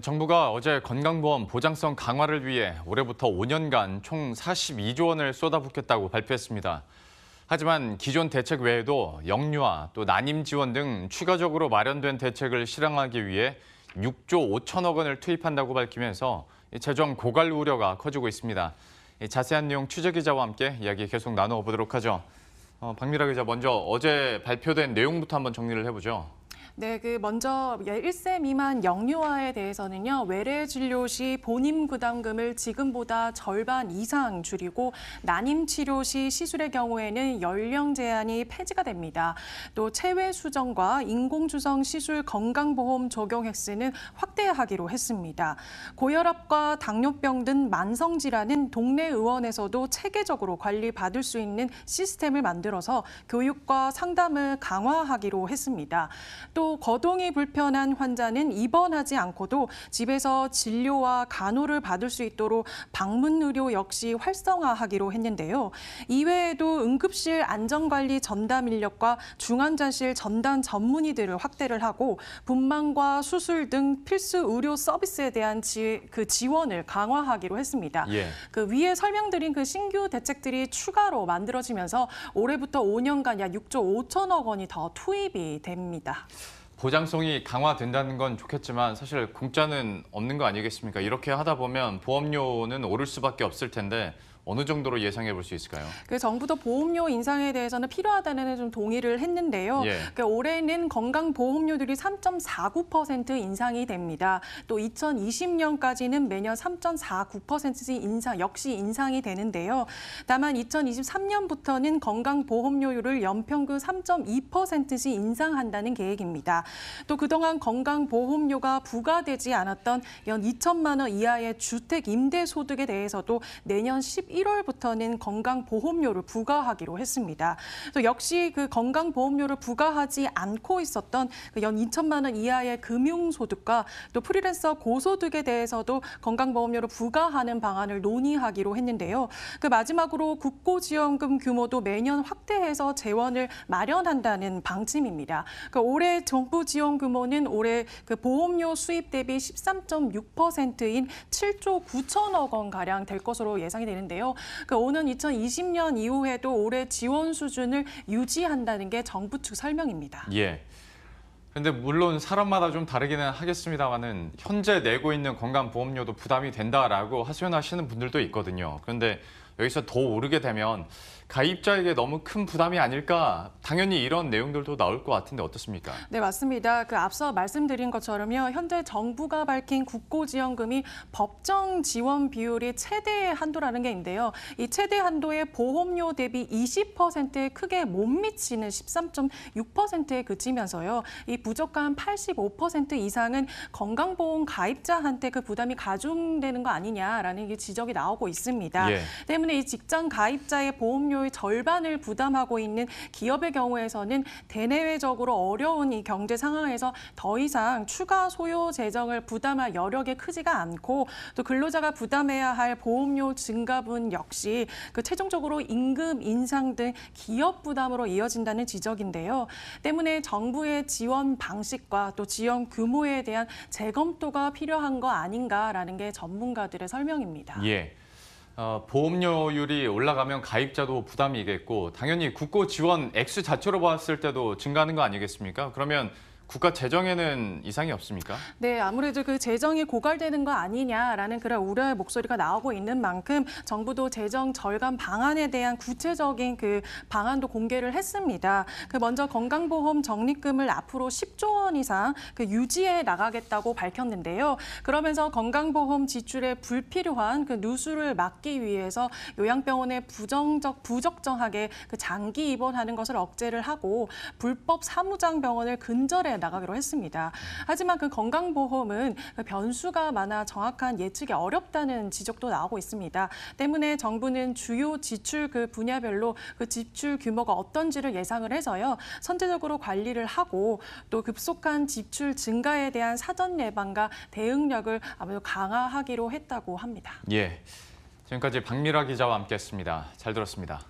정부가 어제 건강보험 보장성 강화를 위해 올해부터 5년간 총 42조 원을 쏟아붓겠다고 발표했습니다. 하지만 기존 대책 외에도 영유아, 또 난임 지원 등 추가적으로 마련된 대책을 실행하기 위해 6조 5천억 원을 투입한다고 밝히면서 재정 고갈 우려가 커지고 있습니다. 자세한 내용 취재기자와 함께 이야기 계속 나눠보도록 하죠. 박미라 기자, 먼저 어제 발표된 내용부터 한번 정리를 해보죠. 네, 먼저 1세 미만 영유아에 대해서는요, 외래 진료 시 본인 부담금을 지금보다 절반 이상 줄이고 난임 치료 시 시술의 경우에는 연령 제한이 폐지가 됩니다. 또 체외 수정과 인공주성 시술 건강보험 적용 횟수는 확대하기로 했습니다. 고혈압과 당뇨병 등 만성 질환은 동네 의원에서도 체계적으로 관리받을 수 있는 시스템을 만들어서 교육과 상담을 강화하기로 했습니다. 또 거동이 불편한 환자는 입원하지 않고도 집에서 진료와 간호를 받을 수 있도록 방문 의료 역시 활성화하기로 했는데요. 이외에도 응급실 안전관리 전담 인력과 중환자실 전담 전문의들을 확대를 하고 분만과 수술 등 필수 의료 서비스에 대한 지원을 강화하기로 했습니다. 예. 위에 설명드린 신규 대책들이 추가로 만들어지면서 올해부터 5년간 약 6조 5천억 원이 더 투입이 됩니다. 보장성이 강화된다는 건 좋겠지만 사실 공짜는 없는 거 아니겠습니까? 이렇게 하다 보면 보험료는 오를 수밖에 없을 텐데 어느 정도로 예상해 볼 수 있을까요? 정부도 보험료 인상에 대해서는 필요하다는 좀 동의를 했는데요. 예. 올해는 건강보험료들이 3.49% 인상이 됩니다. 또 2020년까지는 매년 3.49% 인상, 역시 인상이 되는데요. 다만 2023년부터는 건강보험료율을 연평균 3.2%씩 인상한다는 계획입니다. 또 그동안 건강보험료가 부과되지 않았던 연 2천만 원 이하의 주택 임대소득에 대해서도 내년 11월부터는 건강보험료를 부과하기로 했습니다. 또 역시 건강보험료를 부과하지 않고 있었던 연 2천만 원 이하의 금융소득과 또 프리랜서 고소득에 대해서도 건강보험료를 부과하는 방안을 논의하기로 했는데요. 마지막으로 국고지원금 규모도 매년 확대해서 재원을 마련한다는 방침입니다. 올해 정부 지원 규모는 올해 보험료 수입 대비 13.6%인 7조 9천억 원가량 될 것으로 예상이 되는데요. 오는 2020년 이후에도 올해 지원 수준을 유지한다는 게 정부 측 설명입니다. 예. 그런데 물론 사람마다 좀 다르기는 하겠습니다만은 현재 내고 있는 건강보험료도 부담이 된다라고 하소연하시는 분들도 있거든요. 그런데 여기서 더 오르게 되면 가입자에게 너무 큰 부담이 아닐까? 당연히 이런 내용들도 나올 것 같은데 어떻습니까? 네, 맞습니다. 앞서 말씀드린 것처럼요. 현재 정부가 밝힌 국고지원금이 법정 지원 비율이 최대 한도라는 게 있는데요. 이 최대 한도의 보험료 대비 20%에 크게 못 미치는 13.6%에 그치면서요. 이 부족한 85% 이상은 건강보험 가입자한테 부담이 가중되는 거 아니냐라는 지적이 나오고 있습니다. 예. 때문에 이 직장 가입자의 보험료 절반을 부담하고 있는 기업의 경우에서는 대내외적으로 어려운 이 경제 상황에서 더 이상 추가 소요 재정을 부담할 여력이 크지가 않고 또 근로자가 부담해야 할 보험료 증가분 역시 최종적으로 임금 인상 등 기업 부담으로 이어진다는 지적인데요. 때문에 정부의 지원 방식과 또 지원 규모에 대한 재검토가 필요한 거 아닌가라는 게 전문가들의 설명입니다. 예. 보험료율이 올라가면 가입자도 부담이겠고 당연히 국고 지원 액수 자체로 봤을 때도 증가하는 거 아니겠습니까? 그러면 국가 재정에는 이상이 없습니까? 네, 아무래도 재정이 고갈되는 거 아니냐라는 그런 우려의 목소리가 나오고 있는 만큼 정부도 재정 절감 방안에 대한 구체적인 방안도 공개를 했습니다. 먼저 건강보험 적립금을 앞으로 10조 원 이상 유지해 나가겠다고 밝혔는데요. 그러면서 건강보험 지출에 불필요한 누수를 막기 위해서 요양병원에 부적정하게 장기 입원하는 것을 억제를 하고 불법 사무장병원을 근절해 나가기로 했습니다. 하지만 건강보험은 변수가 많아 정확한 예측이 어렵다는 지적도 나오고 있습니다. 때문에 정부는 주요 지출 분야별로 지출 규모가 어떤지를 예상을 해서요. 선제적으로 관리를 하고 또 급속한 지출 증가에 대한 사전 예방과 대응력을 아무래도 강화하기로 했다고 합니다. 예. 지금까지 박미라 기자와 함께했습니다. 잘 들었습니다.